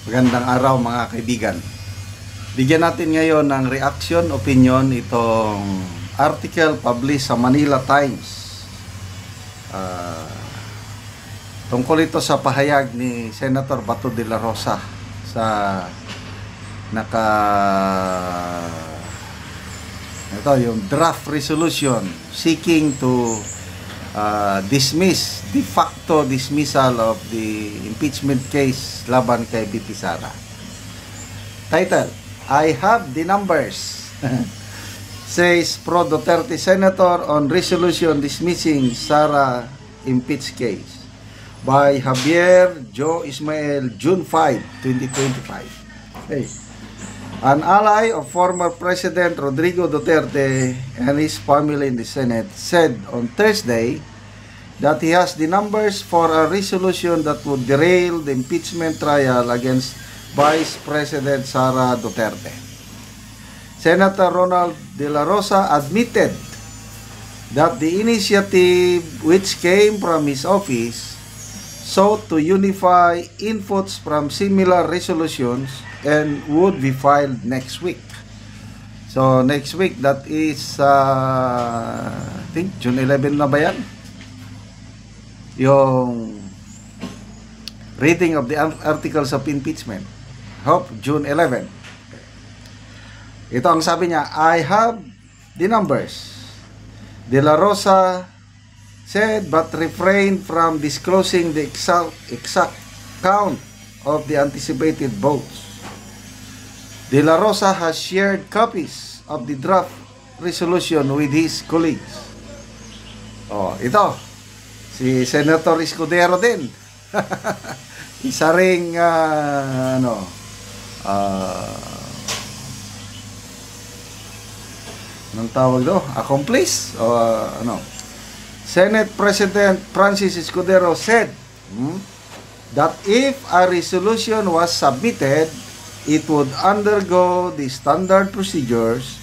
Magandang araw mga kaibigan. Bigyan natin ngayon ng reaction, opinion itong article published sa Manila Times. Tungkol ito sa pahayag ni Senator Bato de la Rosa sa yung draft resolution seeking to dismiss, de facto dismissal of the impeachment case laban kay BP Sara. Title, I have the numbers. Says Pro Duterte Senator on resolution dismissing Sara impeach case by Javier Joe Ismael, June 5, 2025. Hey. An ally of former President Rodrigo Duterte and his family in the Senate said on Thursday that he has the numbers for a resolution that would derail the impeachment trial against Vice President Sara Duterte. Senator Ronald De La Rosa admitted that the initiative, which came from his office, sought to unify inputs from similar resolutions and would be filed next week. So next week, that is I think June 11 na ba yan? Yung reading of the articles of impeachment. Hope June 11. Ito ang sabi niya, I have the numbers. De La Rosa said but refrained from disclosing the exact count of the anticipated votes. De La Rosa has shared copies of the draft resolution with his colleagues. Oh, ito. Si Senator Escudero din. Isa ring anong tawag do? Accomplice? O Senate President Francis Escudero said that if a resolution was submitted, it would undergo the standard procedures,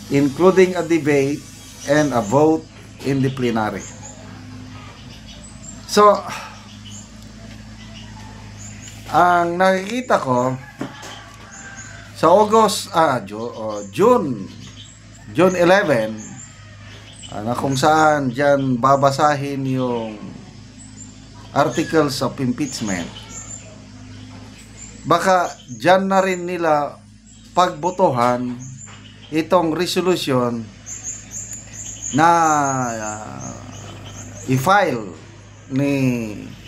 including a debate and a vote in the plenary. So, ang nakikita ko sa June 11 na kung saan dyan babasahin yung articles of impeachment, baka dyan na rin nila pagbotohan itong resolution na i-file ni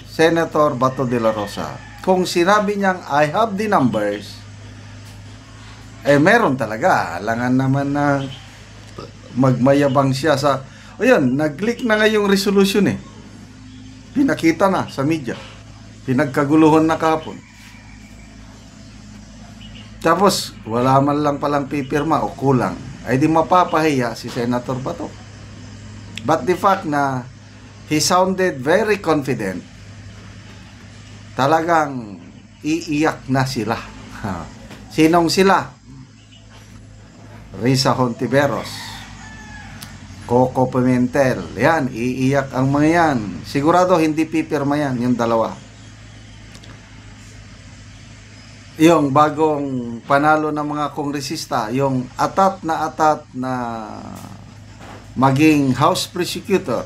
Senator Bato de la Rosa. Kung sinabi niyang I have the numbers, meron talaga. Alangan naman na magmayabang siya sa nag-leak na nga yung resolution pinakita na sa media, pinagkaguluhan na kahapon. Tapos, wala man lang palang pipirma o kulang, ay di mapapahiya si Senator Bato. But the fact na he sounded very confident, talagang iiyak na sila. Sinong sila? Risa Hontiveros, Coco Pimentel, yan, iiyak ang mga yan. Sigurado hindi pipirma yan, yung dalawa. Yung bagong panalo ng mga kongresista, yung atat na maging House Prosecutor,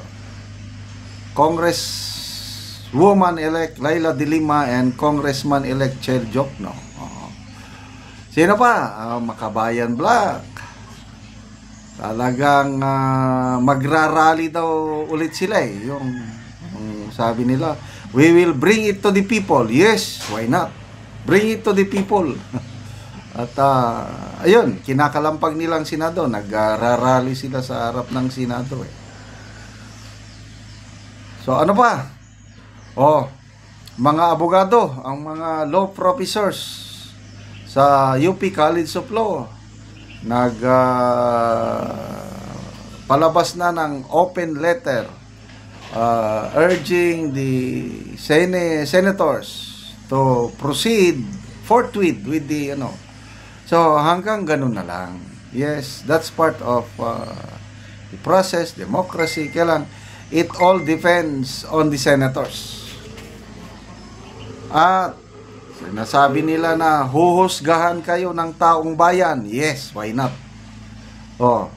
Congresswoman-elect Laila De Lima and Congressman-elect Chel Jokno. Sino pa? Makabayan Black. Talagang magrarally daw ulit sila yung sabi nila, we will bring it to the people. Yes, why not? Bring it to the people. At ayun, kinakalampag nilang Senado, nagrarally sila sa harap ng Senado So ano pa? Mga abogado, ang mga law professors sa UP College of Law palabas na ng open letter urging the senators to proceed forthwith with the so hanggang ganun na lang. Yes, that's part of the process, democracy. Kailan it all depends on the senators. At Sinasabi nila na huhusgahan kayo ng taong bayan. Yes, why not? Oh,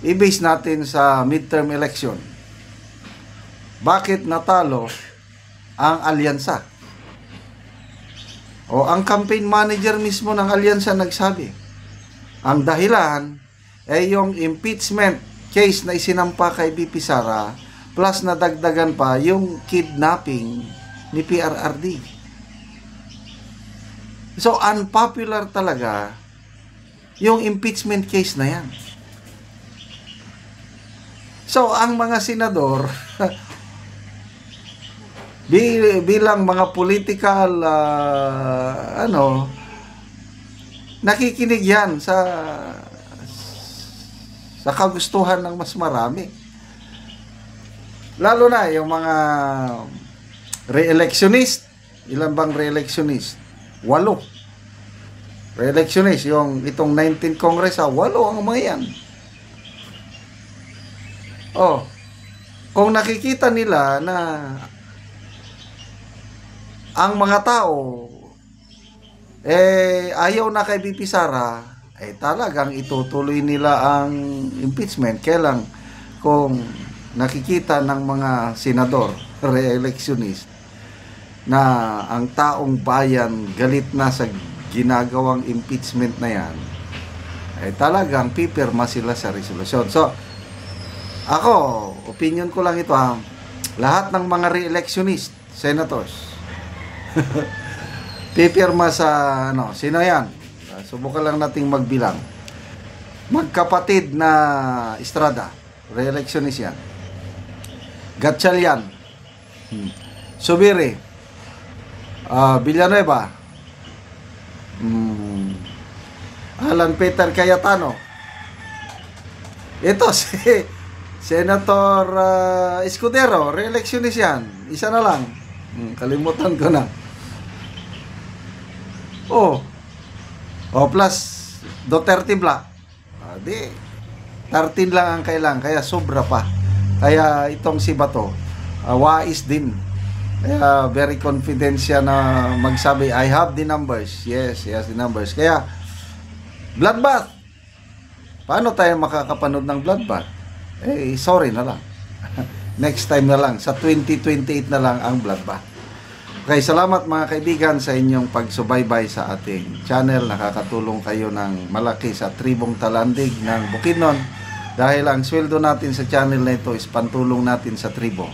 i-base natin sa midterm election. Bakit natalo ang alyansa? O ang campaign manager mismo ng alyansa nagsabi, ang dahilan ay yung impeachment case na isinampa kay BP Sara plus nadagdagan pa yung kidnapping ni PRRD. So unpopular talaga yung impeachment case na yan. So ang mga senador bilang mga political nakikinig yan sa kagustuhan ng mas marami. Lalo na yung mga re-electionist. Ilan bang re-electionist? 8. Re-electionist, yung itong 19th Congress, 8 ang mga yan. Oh, kung nakikita nila na ang mga tao ayaw na kay BP Sara, talagang itutuloy nila ang impeachment. Kailang kung nakikita ng mga senador, re-electionist, na ang taong bayan galit na sa ginagawang impeachment na yan, talagang pipirma sila sa resolusyon. So, ako, opinion ko lang ito lahat ng mga re-electionist, senators, pipirma sa sino yan? Subukan lang nating magbilang. Magkapatid na Estrada, re-electionist yan. Gatchalian, Subiri, Villanueva, Alan Peter Cayetano. Ito si Senator Escudero, re-electionist yan. Isa na lang. Kalimutan ko na. Plus Duterte Black. Di 13 lang ang kailang, kaya sobra pa. Kaya itong si Bato, wais din. Kaya very confident siya na magsabi, I have the numbers. Yes, he has the numbers. Kaya bloodbath. Paano tayo makakapanood ng bloodbath? Sorry na lang. Next time na lang. Sa 2028 na lang ang bloodbath. Okay, salamat mga kaibigan sa inyong pagsubaybay sa ating channel. Nakakatulong kayo ng malaki sa Tribong Talandig ng Bukidnon. Dahil ang sweldo natin sa channel na ito is pantulong natin sa tribo.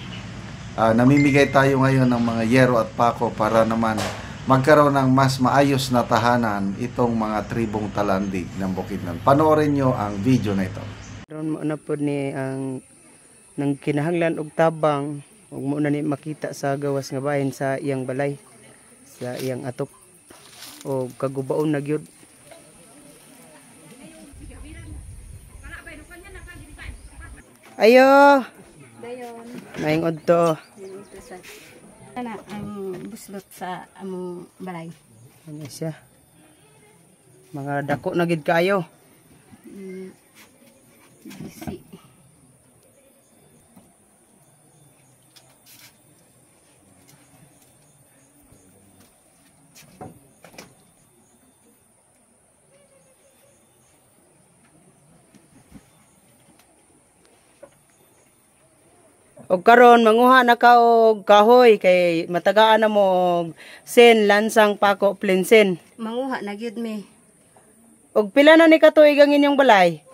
Namimigay tayo ngayon ng mga yero at pako para naman magkaroon ng mas maayos na tahanan itong mga Tribong Talandig ng Bukidnon. Panoorin nyo ang video na ito. Ron mo na po ni ang nang kinahanglan og tabang ug mo na ni makita sa gawas nga bahin sa iyang balay, sa iyang atop o kagubaon na gyud. Ayo Dayon. maingod to. Ana ang buslot sa among balay. Ano siya? Mga dako na gid kayo. Bisi. Og karon manguha na ka og kahoy kay matagaan na mo og sen lansang pako plinsen. Manguha na gyud mi. Og pila na ni katuig ang inyong balay?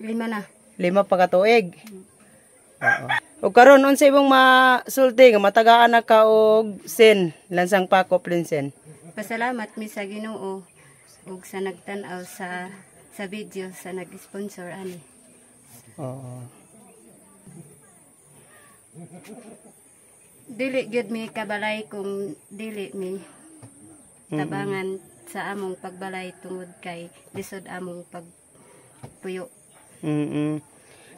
5 na. 5 pa katuig. Oo. Og karon unsa imong masulti nga matagaan na ka og sen lansang pako plinsen? Pasalamat mi sa Ginoo ug sa nagtan-aw sa video sa nag-sponsor ani. Oo. Dili gyud mi kabalay kung dili mi tabangan sa among pagbalay tungod kay lisod among pagpuyo.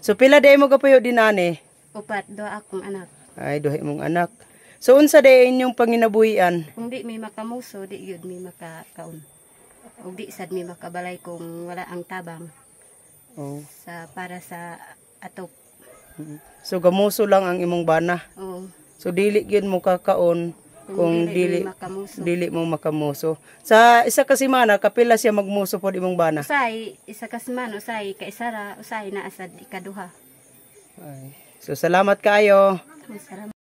So pila day mo kapuyo dinani? 4 akong anak. Ay duha imong anak. So unsa day inyong panginabuhian? Kung di mi makamuso, di gyud mi makakaon. Ug di sad mi makabalay kung wala ang tabang Oh. para sa atop. So gamuso lang ang imong bana. Oo. So dili gyud mo kakaon Kung dili makamuso. dili mo makamuso. Sa isa ka semana kapila siya magmuso pod imong bana. Usay isa ka semana usay ka isara usay na asad ikaduha. Ay. So salamat kaayo. Salamat.